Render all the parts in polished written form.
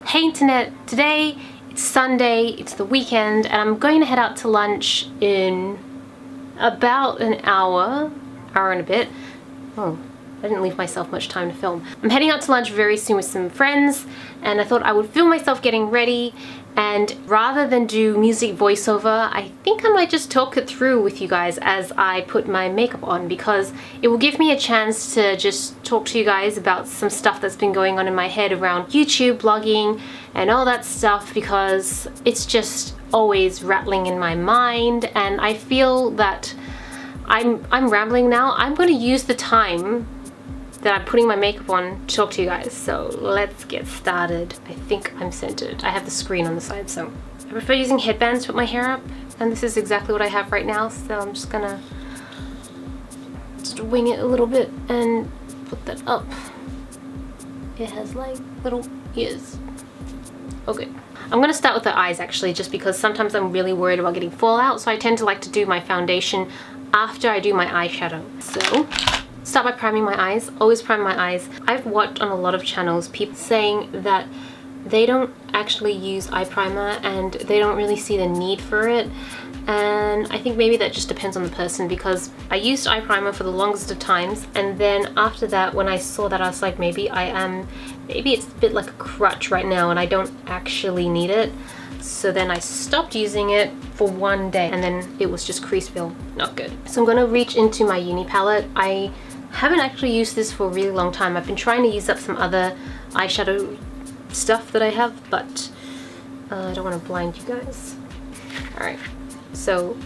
Hey internet, today it's Sunday, it's the weekend, and I'm going to head out to lunch in about an hour and a bit. Oh, I didn't leave myself much time to film. I'm heading out to lunch very soon with some friends, and I thought I would film myself getting ready, and rather than do music voiceover, I think I might just talk it through with you guys as I put my makeup on, because it will give me a chance to just talk to you guys about some stuff that's been going on in my head around YouTube, blogging, and all that stuff, because it's just always rattling in my mind, and I feel that I'm rambling now. I'm going to use the time that I'm putting my makeup on to talk to you guys, so let's get started. I think I'm centered. I have the screen on the side, so I prefer using headbands to put my hair up, and this is exactly what I have right now, so I'm just gonna wing it a little bit and put that up. It has like little ears. Okay. I'm gonna start with the eyes actually, just because sometimes I'm really worried about getting fallout, so I tend to like to do my foundation after I do my eyeshadow. So start by priming my eyes. Always prime my eyes. I've watched on a lot of channels people saying that they don't actually use eye primer and they don't really see the need for it, and I think maybe that just depends on the person, because I used eye primer for the longest of times, and then after that when I saw that I was like, maybe it's a bit like a crutch right now and I don't actually need it. So then I stopped using it for one day, and then it was just crease fill. Not good. So I'm gonna reach into my uni palette. I haven't actually used this for a really long time. I've been trying to use up some other eyeshadow stuff that I have, but I don't want to blind you guys. Alright, so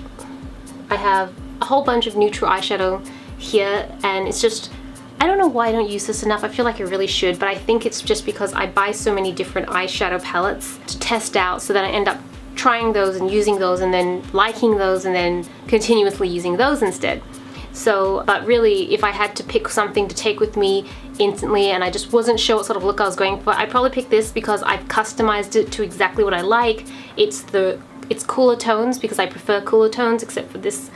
I have a whole bunch of neutral eyeshadow here, and it's just, I don't know why I don't use this enough. I feel like I really should, but I think it's just because I buy so many different eyeshadow palettes to test out, so that I end up trying those and using those and then liking those and then continuously using those instead. So, but really, if I had to pick something to take with me instantly and I just wasn't sure what sort of look I was going for, I'd probably pick this because I've customized it to exactly what I like. It's cooler tones because I prefer cooler tones, except for this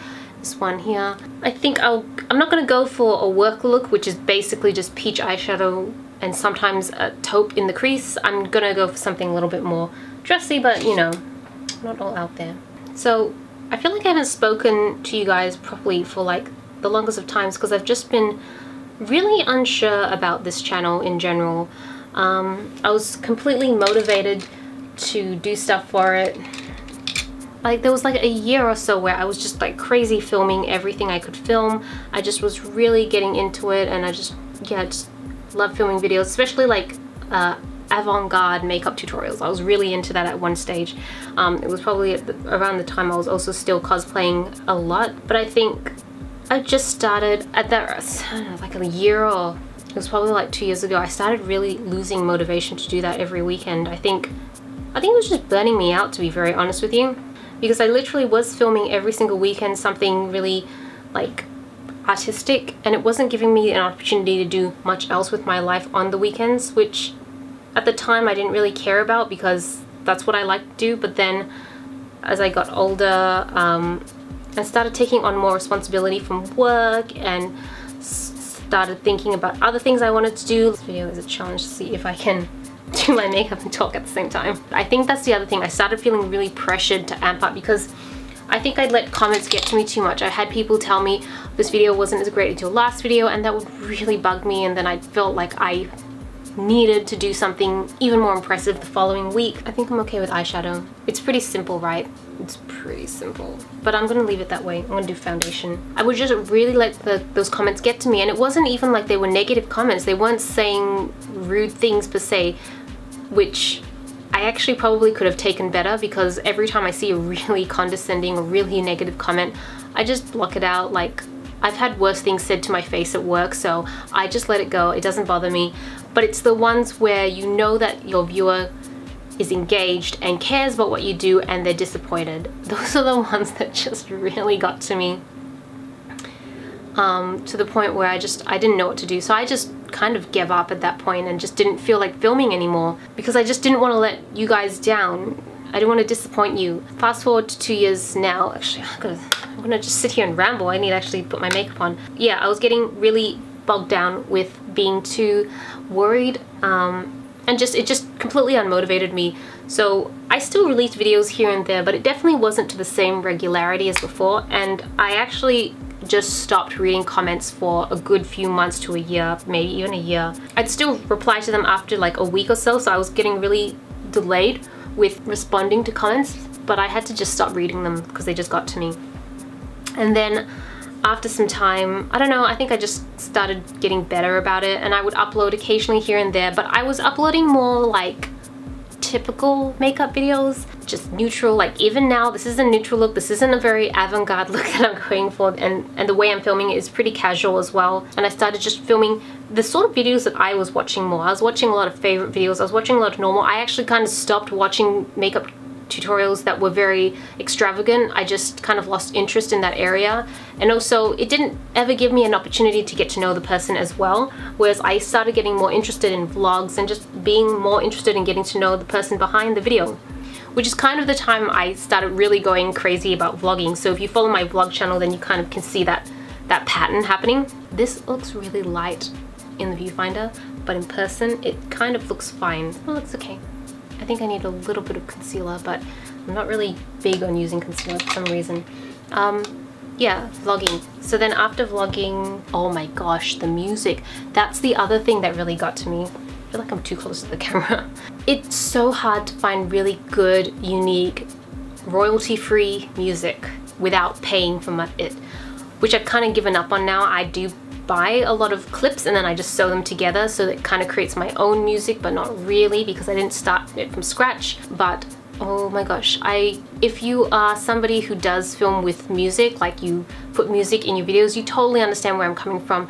one here. I think I'm not gonna go for a work look, which is basically just peach eyeshadow and sometimes a taupe in the crease. I'm gonna go for something a little bit more dressy, but you know, not all out there. So I feel like I haven't spoken to you guys properly for like the longest of times, because I've just been really unsure about this channel in general. I was completely motivated to do stuff for it. Like there was like a year or so where I was just like crazy filming everything I could film. I just was really getting into it, and I just love filming videos, especially like avant-garde makeup tutorials. I was really into that at one stage. It was probably around the time I was also still cosplaying a lot, but I think I just started at that, I don't know, like a year, or it was probably like 2 years ago, I started really losing motivation to do that every weekend. I think it was just burning me out, to be very honest with you, because I literally was filming every single weekend something really like artistic, and it wasn't giving me an opportunity to do much else with my life on the weekends, which at the time I didn't really care about because that's what I like to do. But then as I got older, I started taking on more responsibility from work and started thinking about other things I wanted to do. This video is a challenge to see if I can do my makeup and talk at the same time. I think that's the other thing. I started feeling really pressured to amp up because I think I'd let comments get to me too much. I had people tell me this video wasn't as great as your last video, and that would really bug me, and then I felt like I needed to do something even more impressive the following week. I think I'm okay with eyeshadow. It's pretty simple, right? It's pretty simple. But I'm gonna leave it that way. I'm gonna do foundation. I would just really let those comments get to me, and it wasn't even like they were negative comments. They weren't saying rude things per se, which I actually probably could have taken better, because every time I see a really condescending or really negative comment, I just block it out. Like, I've had worse things said to my face at work, so I just let it go. It doesn't bother me. But it's the ones where you know that your viewer is engaged and cares about what you do and they're disappointed. Those are the ones that just really got to me. To the point where I didn't know what to do. So I just kind of gave up at that point and just didn't feel like filming anymore, because I just didn't want to let you guys down. I didn't want to disappoint you. Fast forward to 2 years now. Actually, I'm gonna just sit here and ramble. I need to actually put my makeup on. Yeah, I was getting really bogged down with being too worried and it just completely unmotivated me. So I still released videos here and there, but it definitely wasn't to the same regularity as before, and I actually just stopped reading comments for a good few months to a year, maybe even a year. I'd still reply to them after like a week or so, so I was getting really delayed with responding to comments, but I had to just stop reading them because they just got to me. And then after some time, I don't know, I think I just started getting better about it, and I would upload occasionally here and there, but I was uploading more like typical makeup videos, just neutral. Like even now, this is a neutral look, this isn't a very avant-garde look that I'm going for, and the way I'm filming it is pretty casual as well. And I started just filming the sort of videos that I was watching more. I was watching a lot of favorite videos, I was watching a lot of normal. I actually kind of stopped watching makeup tutorials that were very extravagant. I just kind of lost interest in that area, and also it didn't ever give me an opportunity to get to know the person as well, whereas I started getting more interested in vlogs and just being more interested in getting to know the person behind the video, which is kind of the time I started really going crazy about vlogging. So if you follow my vlog channel, then you kind of can see that pattern happening. This looks really light in the viewfinder, but in person it kind of looks fine. It looks okay. I think I need a little bit of concealer, but I'm not really big on using concealer for some reason. Yeah, vlogging. So then after vlogging, oh my gosh, the music. That's the other thing that really got to me. I feel like I'm too close to the camera. It's so hard to find really good, unique, royalty-free music without paying for it, which I've kind of given up on now. I do buy a lot of clips and then I just sew them together, so it kind of creates my own music, but not really because I didn't start it from scratch. But oh my gosh, if you are somebody who does film with music, like you put music in your videos, you totally understand where I'm coming from.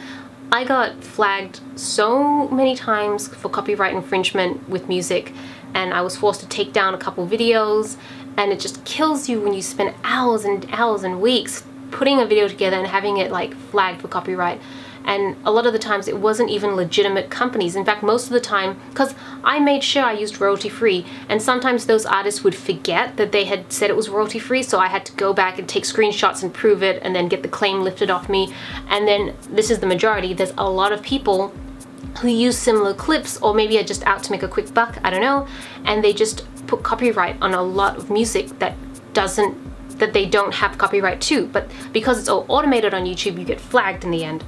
I got flagged so many times for copyright infringement with music, and I was forced to take down a couple videos, and it just kills you when you spend hours and hours and weeks putting a video together and having it like flagged for copyright. And a lot of the times it wasn't even legitimate companies. In fact, most of the time, because I made sure I used royalty free, and sometimes those artists would forget that they had said it was royalty free, so I had to go back and take screenshots and prove it and then get the claim lifted off me. And then this is the majority. There's a lot of people who use similar clips, or maybe are just out to make a quick buck, I don't know, and they just put copyright on a lot of music that they don't have copyright to, but because it's all automated on YouTube, you get flagged in the end.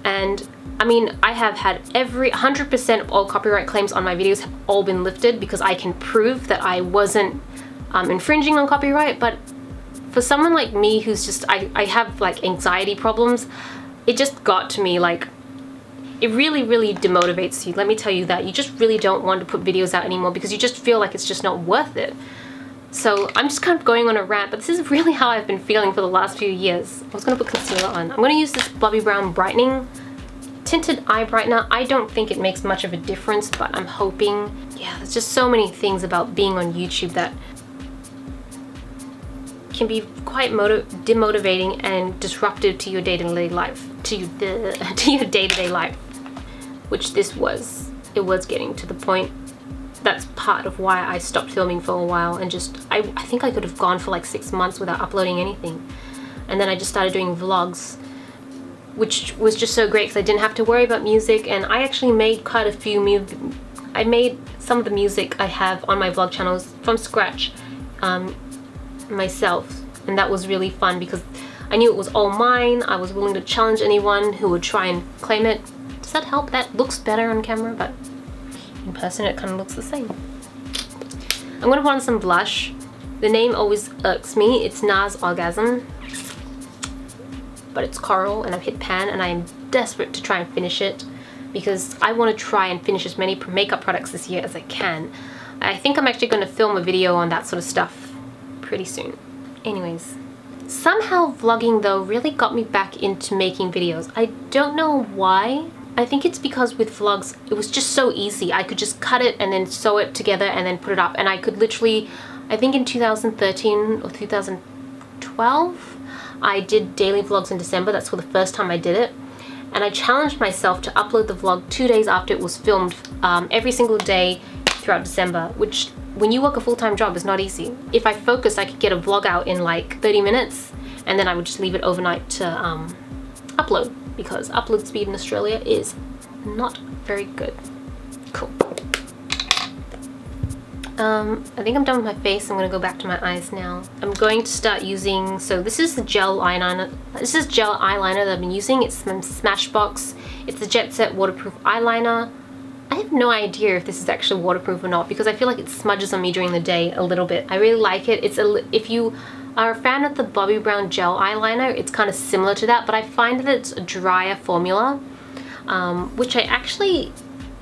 And I mean, I have had 100% of all copyright claims on my videos have all been lifted because I can prove that I wasn't infringing on copyright. But for someone like me who's just, I have like anxiety problems, it just got to me. Like, it really, really demotivates you. Let me tell you that. You just really don't want to put videos out anymore because you just feel like it's just not worth it. So I'm just kind of going on a rant, but this is really how I've been feeling for the last few years. I was going to put concealer on. I'm going to use this Bobbi Brown brightening tinted eye brightener. I don't think it makes much of a difference, but I'm hoping. Yeah, there's just so many things about being on YouTube that can be quite demotivating and disruptive to your day-to-day life, to your day-to-day life, which this was. It was getting to the point. That's part of why I stopped filming for a while, and just I think I could have gone for like 6 months without uploading anything. And then I just started doing vlogs, which was just so great because I didn't have to worry about music. And I actually made quite a few I made some of the music I have on my vlog channels from scratch myself, and that was really fun because I knew it was all mine. I was willing to challenge anyone who would try and claim it. Does that help? That looks better on camera, but in person it kind of looks the same. I'm gonna put on some blush. The name always irks me. It's NARS Orgasm, but it's coral, and I've hit pan, and I am desperate to try and finish it because I want to try and finish as many makeup products this year as I can. I think I'm actually going to film a video on that sort of stuff pretty soon. Anyways, somehow vlogging though really got me back into making videos. I don't know why. I think it's because with vlogs, it was just so easy. I could just cut it and then sew it together and then put it up. And I could literally, I think in 2013 or 2012, I did daily vlogs in December. That's for the first time I did it. And I challenged myself to upload the vlog 2 days after it was filmed, every single day throughout December, which when you work a full-time job is not easy. If I focused, I could get a vlog out in like 30 minutes, and then I would just leave it overnight to upload, because upload speed in Australia is not very good. Cool. I think I'm done with my face. I'm going to go back to my eyes now. I'm going to start using, so this is the gel eyeliner. This is gel eyeliner that I've been using. It's from Smashbox. It's the Jet Set waterproof eyeliner. I have no idea if this is actually waterproof or not because I feel like it smudges on me during the day a little bit. I really like it. If you are a fan of the Bobbi Brown gel eyeliner, it's kind of similar to that, but I find that it's a drier formula, which I actually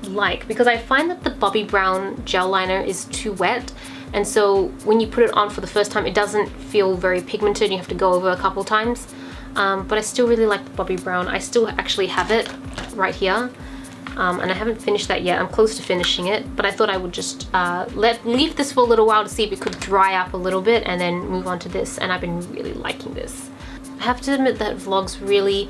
like because I find that the Bobbi Brown gel liner is too wet, and so when you put it on for the first time it doesn't feel very pigmented. You have to go over a couple times, but I still really like the Bobbi Brown. I still actually have it right here, and I haven't finished that yet. I'm close to finishing it, but I thought I would just leave this for a little while to see if it could dry up a little bit and then move on to this, and I've been really liking this. I have to admit that vlogs really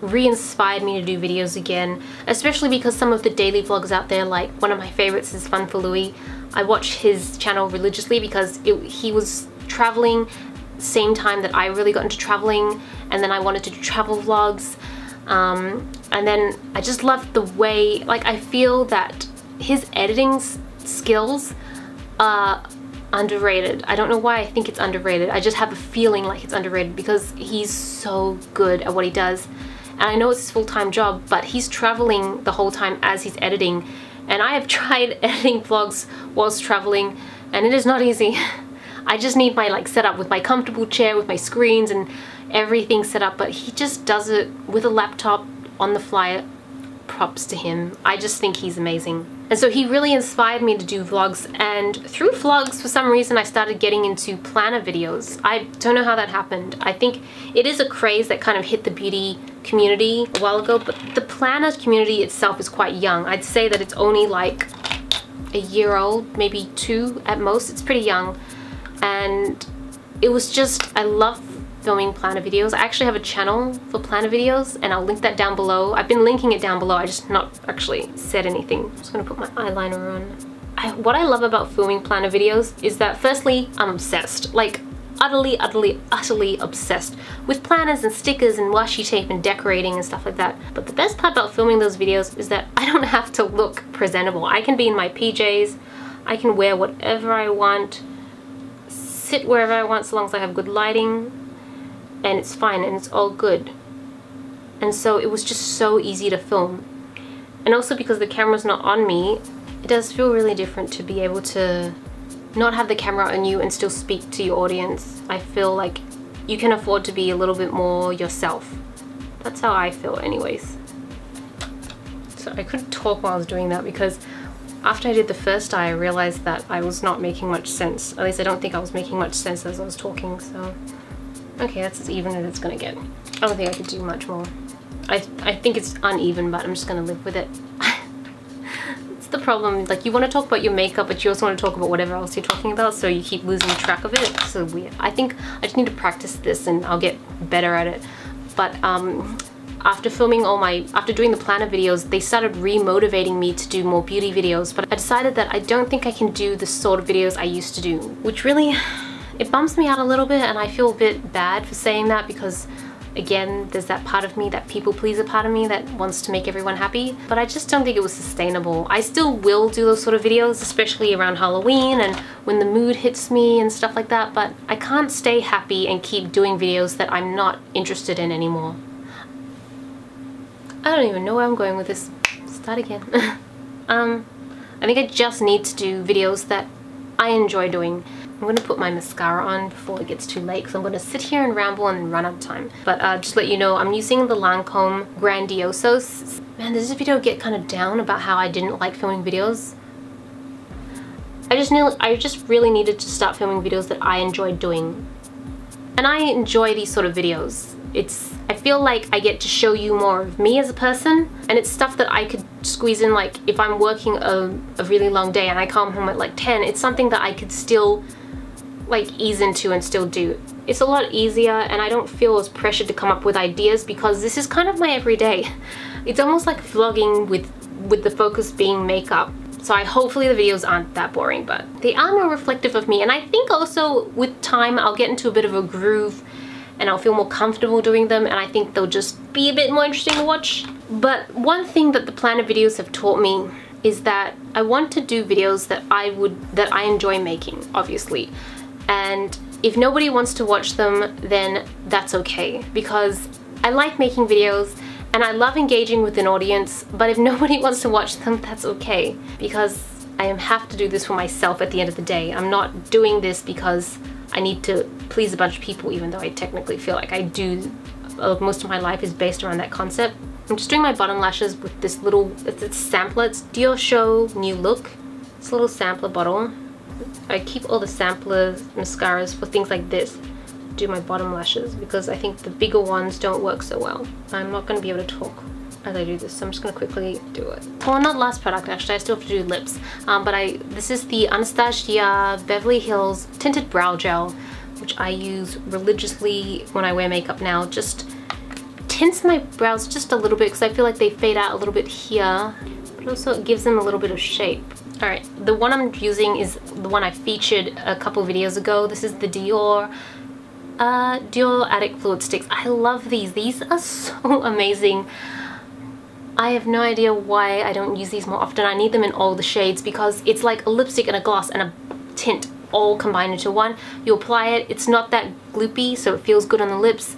re-inspired me to do videos again, especially because some of the daily vlogs out there, like one of my favorites is Fun for Louie. I watch his channel religiously because he was traveling same time that I really got into traveling, and then I wanted to do travel vlogs, and then I just loved the way, like, I feel that his editing skills are underrated. I don't know why I think it's underrated. I just have a feeling like it's underrated because he's so good at what he does. And I know it's his full-time job, but he's traveling the whole time as he's editing. And I have tried editing vlogs whilst traveling, and it is not easy. I just need my setup with my comfortable chair, with my screens and everything set up, but he just does it with a laptop on the fly. Props to him. I just think he's amazing. And so he really inspired me to do vlogs, and through vlogs for some reason I started getting into planner videos. I don't know how that happened. I think it is a craze that kind of hit the beauty community a while ago, but the planner community itself is quite young. I'd say that it's only like a year old, maybe 2 at most. It's pretty young, and it was just, I love filming planner videos. I actually have a channel for planner videos, and I'll link that down below. I've been linking it down below, I just not actually said anything. I'm just gonna put my eyeliner on. What I love about filming planner videos is that firstly, I'm obsessed. Like, utterly obsessed with planners and stickers and washi tape and decorating and stuff like that. But the best part about filming those videos is that I don't have to look presentable. I can be in my PJs, I can wear whatever I want, sit wherever I want so long as I have good lighting, and it's fine and it's all good. And so it was just so easy to film. And also because the camera's not on me, it does feel really different to be able to not have the camera on you and still speak to your audience. I feel like you can afford to be a little bit more yourself. That's how I feel anyways. So I couldn't talk while I was doing that because after I did the first eye I realized that I was not making much sense. At least I don't think I was making much sense as I was talking, so okay, that's as even as it's gonna get. I don't think I could do much more. I think it's uneven, but I'm just gonna live with it. It's the problem, like, you want to talk about your makeup, but you also want to talk about whatever else you're talking about, so you keep losing track of it. It's so weird. I think I just need to practice this and I'll get better at it. But after doing the planner videos, they started re-motivating me to do more beauty videos, but I decided that I don't think I can do the sort of videos I used to do, which really, it bums me out a little bit, and I feel a bit bad for saying that because, again, there's that part of me, that people pleaser part of me that wants to make everyone happy, but I just don't think it was sustainable. I still will do those sort of videos, especially around Halloween and when the mood hits me and stuff like that, but I can't stay happy and keep doing videos that I'm not interested in anymore. I don't even know where I'm going with this. Start again. I think I just need to do videos that I enjoy doing. I'm going to put my mascara on before it gets too late because I'm going to sit here and ramble and run out of time. But just to let you know, I'm using the Lancome Grandiosos. Man, does this video get kind of down about how I didn't like filming videos? I just really needed to start filming videos that I enjoyed doing. And I enjoy these sort of videos. I feel like I get to show you more of me as a person, and it's stuff that I could squeeze in. Like, if I'm working a really long day and I come home at like 10, it's something that I could still like ease into and still do. It's a lot easier, and I don't feel as pressured to come up with ideas because this is kind of my everyday. It's almost like vlogging with the focus being makeup. So hopefully the videos aren't that boring, but they are more reflective of me, and I think also with time I'll get into a bit of a groove and I'll feel more comfortable doing them, and I think they'll just be a bit more interesting to watch. But one thing that the planner videos have taught me is that I want to do videos that I enjoy making, obviously. And if nobody wants to watch them, then that's okay, because I like making videos and I love engaging with an audience, but if nobody wants to watch them, that's okay, because I have to do this for myself at the end of the day. I'm not doing this because I need to please a bunch of people, even though I technically feel like I do. Most of my life is based around that concept. I'm just doing my bottom lashes with this little, it's a sampler. It's Dior Show New Look. It's a little sampler bottle. I keep all the sampler mascaras for things like this. Do my bottom lashes because I think the bigger ones don't work so well. I'm not going to be able to talk as I do this, so I'm just going to quickly do it. Well, not last product actually, I still have to do lips. This is the Anastasia Beverly Hills Tinted Brow Gel, which I use religiously when I wear makeup now. Just tints my brows just a little bit because I feel like they fade out a little bit here, but also it gives them a little bit of shape. Alright, the one I'm using is the one I featured a couple videos ago. This is the Dior Addict Fluid Sticks. I love these. These are so amazing. I have no idea why I don't use these more often. I need them in all the shades because it's like a lipstick and a gloss and a tint all combined into one. You apply it, it's not that gloopy, so it feels good on the lips.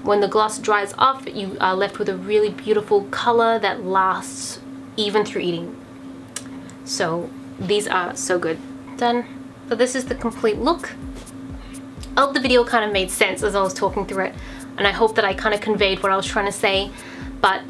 When the gloss dries off, you are left with a really beautiful color that lasts even through eating. So these are so good. Done. So this is the complete look. I hope the video kind of made sense as I was talking through it, and I hope that I kind of conveyed what I was trying to say. But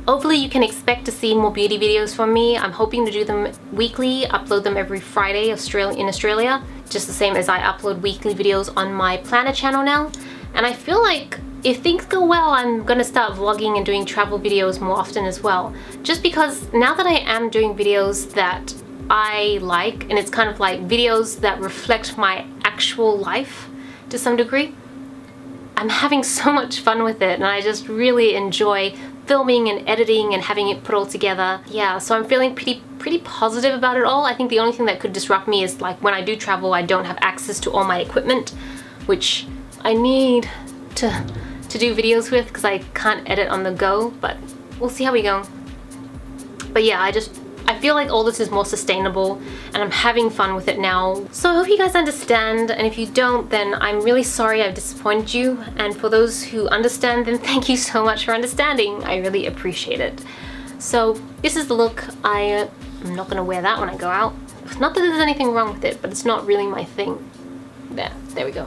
hopefully you can expect to see more beauty videos from me. I'm hoping to do them weekly, upload them every Friday in Australia, just the same as I upload weekly videos on my planner channel now. And I feel like if things go well, I'm gonna start vlogging and doing travel videos more often as well. Just because now that I am doing videos that I like, and it's kind of like videos that reflect my actual life to some degree, I'm having so much fun with it, and I just really enjoy filming and editing and having it put all together. Yeah, so I'm feeling pretty positive about it all. I think the only thing that could disrupt me is like when I do travel, I don't have access to all my equipment, which I need to do videos with because I can't edit on the go, but we'll see how we go. But yeah, I feel like all this is more sustainable and I'm having fun with it now. So I hope you guys understand, and if you don't, then I'm really sorry I've disappointed you. And for those who understand, then thank you so much for understanding. I really appreciate it. So this is the look. I'm not gonna wear that when I go out. Not that there's anything wrong with it, but it's not really my thing. There we go.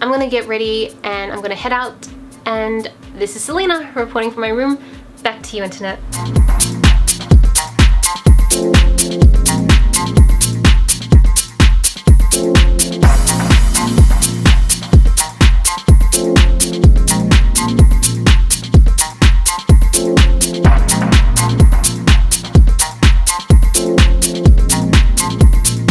I'm gonna get ready and I'm gonna head out, and this is Celina reporting from my room. Back to you, internet.